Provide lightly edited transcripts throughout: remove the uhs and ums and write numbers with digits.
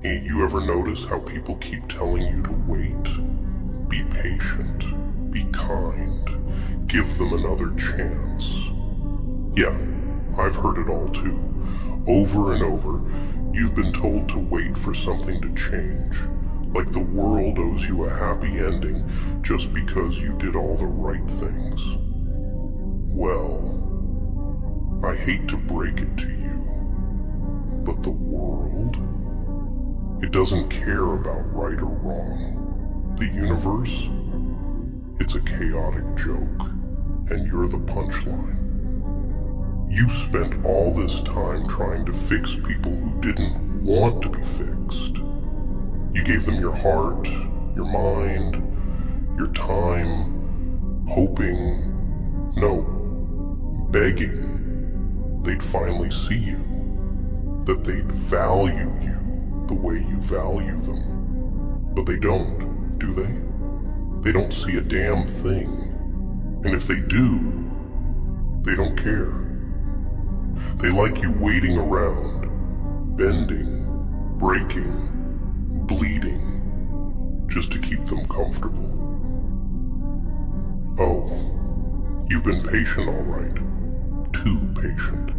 You ever notice how people keep telling you to wait? Be patient, be kind, give them another chance. Yeah, I've heard it all too. Over and over, you've been told to wait for something to change. Like the world owes you a happy ending just because you did all the right things. Well, I hate to break it to you, but the world, it doesn't care about right or wrong. The universe, it's a chaotic joke, and you're the punchline. You spent all this time trying to fix people who didn't want to be fixed. You gave them your heart, your mind, your time, hoping, no, begging they'd finally see you, that they'd value you the way you value them. But they don't, do they? They don't see a damn thing. And if they do, they don't care. They like you waiting around, bending, breaking, bleeding, just to keep them comfortable. Oh, you've been patient all right. Too patient.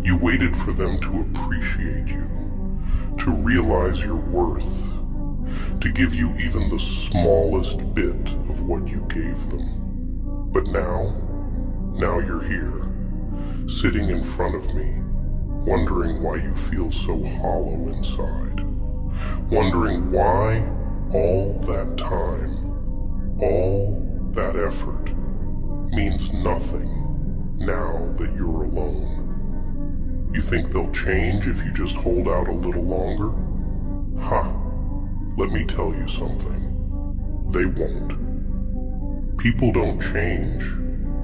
You waited for them to appreciate you, to realize your worth, to give you even the smallest bit of what you gave them. But now you're here, sitting in front of me, wondering why you feel so hollow inside, wondering why all that time, all that effort means nothing now that you're alone. You think they'll change if you just hold out a little longer? Ha! Let me tell you something. They won't. People don't change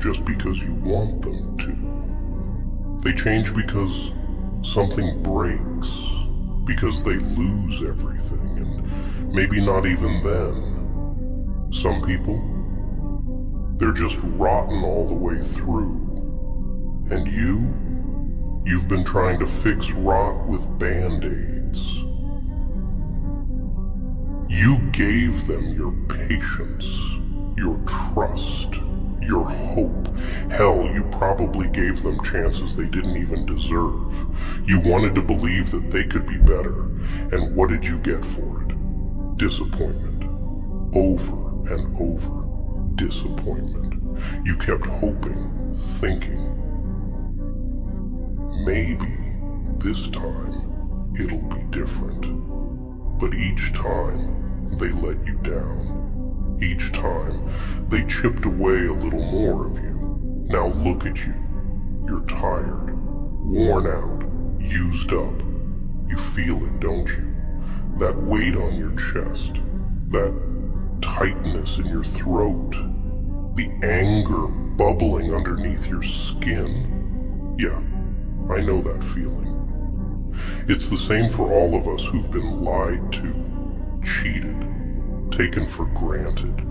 just because you want them to. They change because something breaks, because they lose everything, and maybe not even then. Some people, they're just rotten all the way through. And you've been trying to fix rot with Band-Aids. You gave them your patience, your trust, your hope. Hell, you probably gave them chances they didn't even deserve. You wanted to believe that they could be better, and what did you get for it? Disappointment. Over and over. Disappointment. You kept hoping, thinking, maybe this time it'll be different. But each time they let you down. Each time they chipped away a little more of you. Now look at you. You're tired, worn out, used up. You feel it, don't you? That weight on your chest, that tightness in your throat, the anger bubbling underneath your skin. Yeah, I know that feeling. It's the same for all of us who've been lied to, cheated, taken for granted.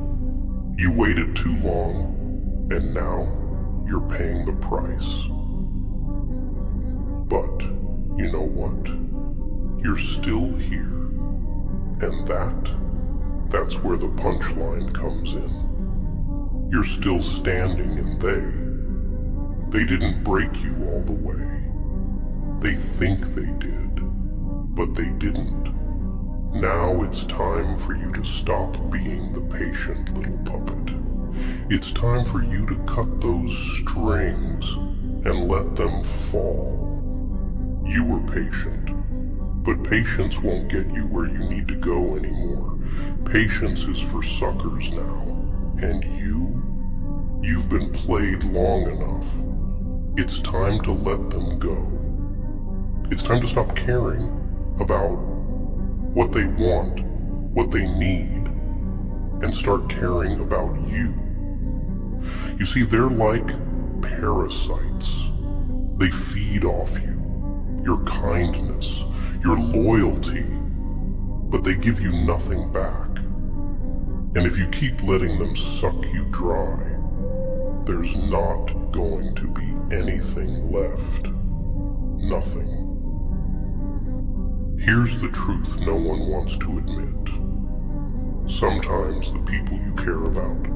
You waited too long, and now you're paying the price. But you know what? You're still here. And that's where the punchline comes in. You're still standing, and they didn't break you all the way. They think they did, but they didn't. Now it's time for you to stop being the patient little puppet. It's time for you to cut those strings and let them fall. You were patient, but patience won't get you where you need to go anymore. Patience is for suckers now, and you've been played long enough. It's time to let them go. It's time to stop caring about what they want, what they need, and start caring about you. You see, they're like parasites. They feed off you, your kindness, your loyalty, but they give you nothing back. And if you keep letting them suck you dry, there's not going to be anything left. Nothing. Here's the truth no one wants to admit. Sometimes the people you care about,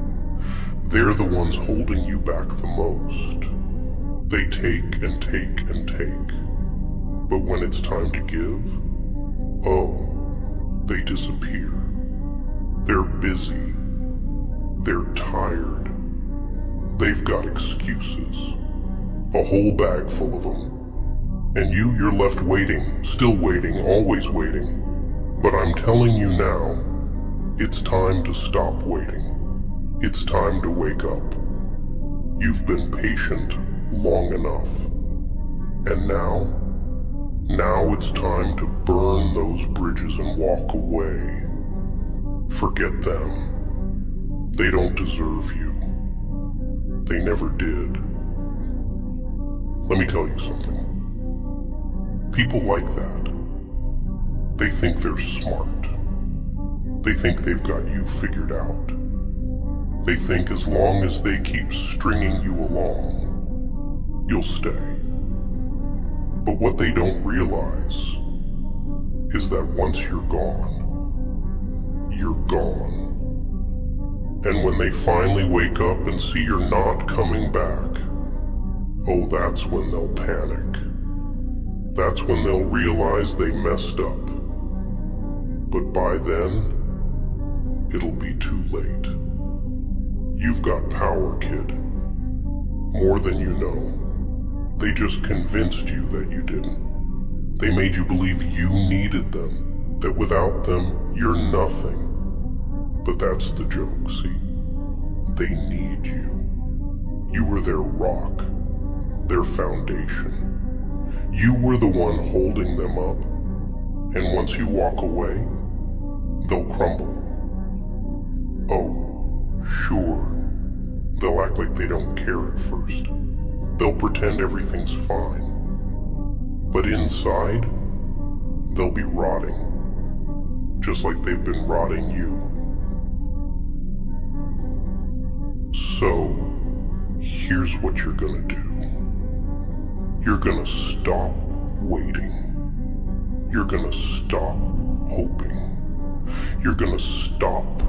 they're the ones holding you back the most. They take and take and take. But when it's time to give, oh, they disappear. They're busy. They're tired. They've got excuses. A whole bag full of them. And you're left waiting, still waiting, always waiting. But I'm telling you now, it's time to stop waiting. It's time to wake up. You've been patient long enough. And now it's time to burn those bridges and walk away. Forget them. They don't deserve you. They never did. Let me tell you something. People like that, they think they're smart. They think they've got you figured out. They think as long as they keep stringing you along, you'll stay. But what they don't realize is that once you're gone, you're gone. And when they finally wake up and see you're not coming back, oh, that's when they'll panic. That's when they'll realize they messed up. But by then, it'll be too late. You've got power, kid. More than you know. They just convinced you that you didn't. They made you believe you needed them, that without them, you're nothing. But that's the joke, see? They need you. You were their rock, their foundation. You were the one holding them up, and once you walk away, they'll crumble. Oh, sure, they'll act like they don't care at first. They'll pretend everything's fine. But inside, they'll be rotting, just like they've been rotting you. So, here's what you're gonna do. You're gonna stop waiting. You're gonna stop hoping. You're gonna stop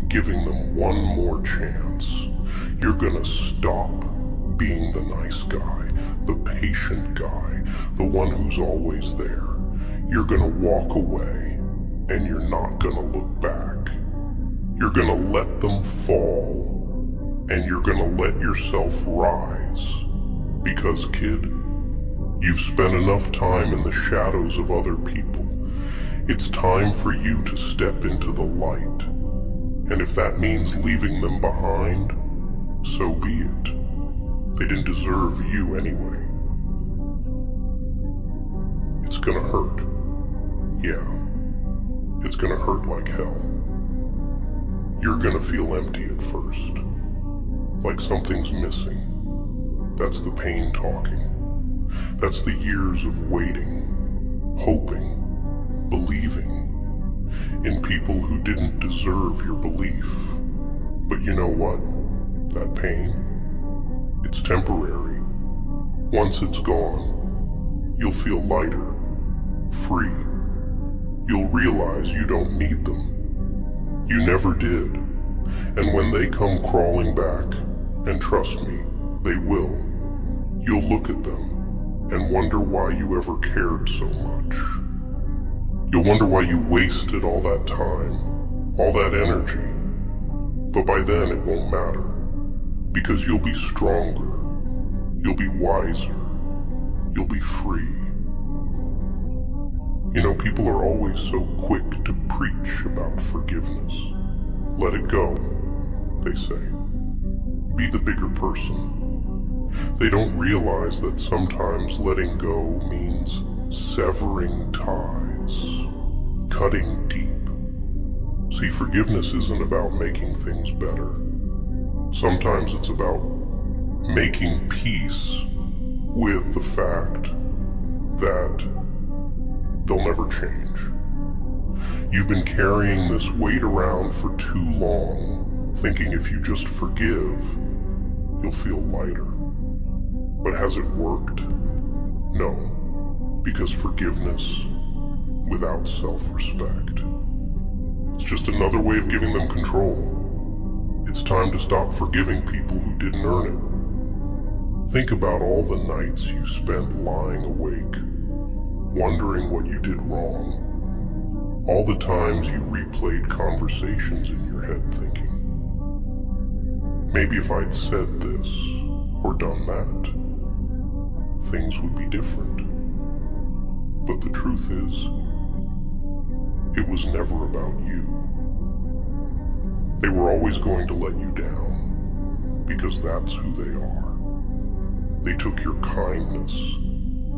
giving them one more chance. You're gonna stop being the nice guy, the patient guy, the one who's always there. You're gonna walk away, and you're not gonna look back. You're gonna let them fall, and you're gonna let yourself rise. Because, kid, you've spent enough time in the shadows of other people. It's time for you to step into the light. And if that means leaving them behind, so be it. They didn't deserve you anyway. It's gonna hurt. Yeah. It's gonna hurt like hell. You're gonna feel empty at first. Like something's missing. That's the pain talking. That's the years of waiting, hoping, believing in people who didn't deserve your belief. But you know what? That pain, it's temporary. Once it's gone, you'll feel lighter, free. You'll realize you don't need them. You never did. And when they come crawling back, and trust me, they will, you'll look at them and wonder why you ever cared so much. You'll wonder why you wasted all that time, all that energy. But by then it won't matter, because you'll be stronger, you'll be wiser, you'll be free. You know, people are always so quick to preach about forgiveness. Let it go, they say. Be the bigger person. They don't realize that sometimes letting go means severing ties, cutting deep. See, forgiveness isn't about making things better. Sometimes it's about making peace with the fact that they'll never change. You've been carrying this weight around for too long, thinking if you just forgive, you'll feel lighter. But has it worked? No, because forgiveness without self-respect. It's just another way of giving them control. It's time to stop forgiving people who didn't earn it. Think about all the nights you spent lying awake, wondering what you did wrong. All the times you replayed conversations in your head thinking, maybe if I'd said this or done that, things would be different. But the truth is, it was never about you. They were always going to let you down, because that's who they are. They took your kindness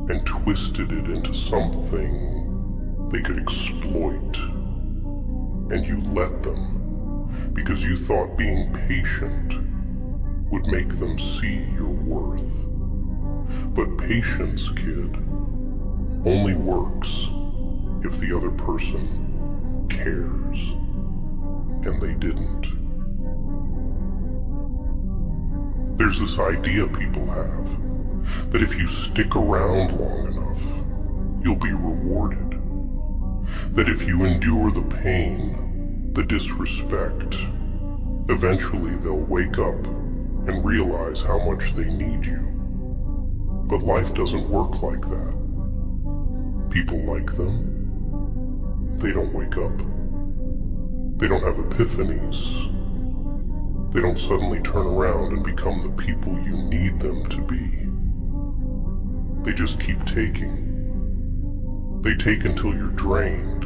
and twisted it into something they could exploit. And you let them, because you thought being patient would make them see your worth. But patience, kid, only works if the other person cares. And they didn't. There's this idea people have that if you stick around long enough, you'll be rewarded. That if you endure the pain, the disrespect, eventually they'll wake up and realize how much they need you. But life doesn't work like that. People like them, they don't wake up. They don't have epiphanies. They don't suddenly turn around and become the people you need them to be. They just keep taking. They take until you're drained,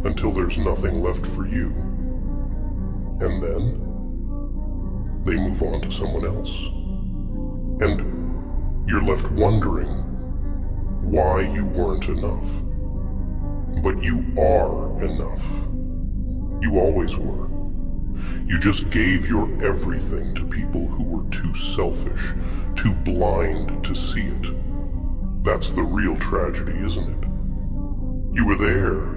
until there's nothing left for you. And then, they move on to someone else. And you're left wondering why you weren't enough. But you are enough. You always were. You just gave your everything to people who were too selfish, too blind to see it. That's the real tragedy, isn't it? You were there,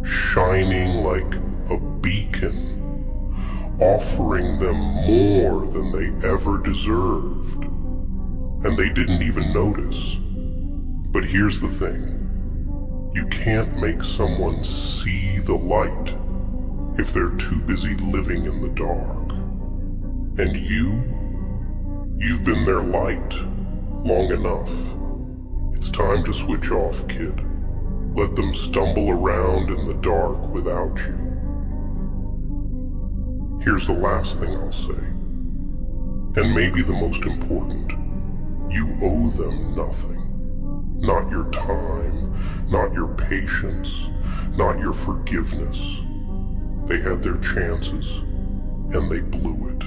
shining like a beacon, offering them more than they ever deserved. And they didn't even notice. But here's the thing. You can't make someone see the light if they're too busy living in the dark. And you've been their light long enough. It's time to switch off, kid. Let them stumble around in the dark without you. Here's the last thing I'll say, and maybe the most important. You owe them nothing. Not your time, not your patience, not your forgiveness. They had their chances, and they blew it.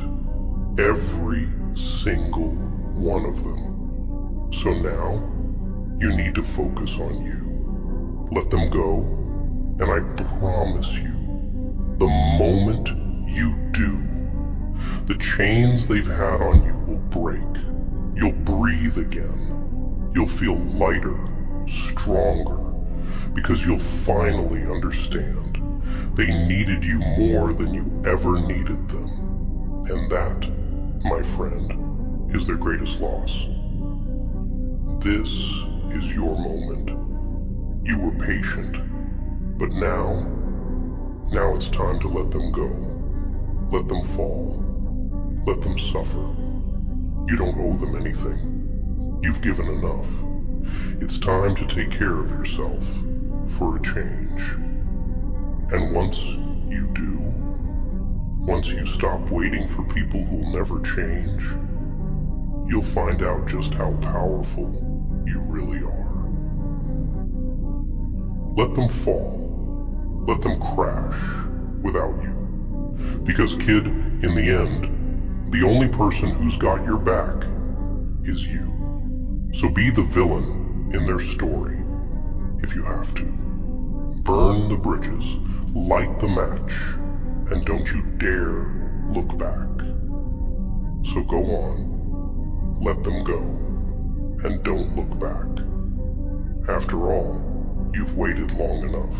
Every single one of them. So now, you need to focus on you. Let them go, and I promise you, the moment you do, the chains they've had on you will break. You'll breathe again. You'll feel lighter, stronger, because you'll finally understand they needed you more than you ever needed them. And that, my friend, is their greatest loss. This is your moment. You were patient, but now it's time to let them go. Let them fall. Let them suffer. You don't owe them anything. You've given enough. It's time to take care of yourself for a change. And once you do, once you stop waiting for people who'll never change, you'll find out just how powerful you really are. Let them fall. Let them crash without you. Because, kid, in the end, the only person who's got your back is you. So be the villain in their story, if you have to. Burn the bridges, light the match, and don't you dare look back. So go on, let them go, and don't look back. After all, you've waited long enough.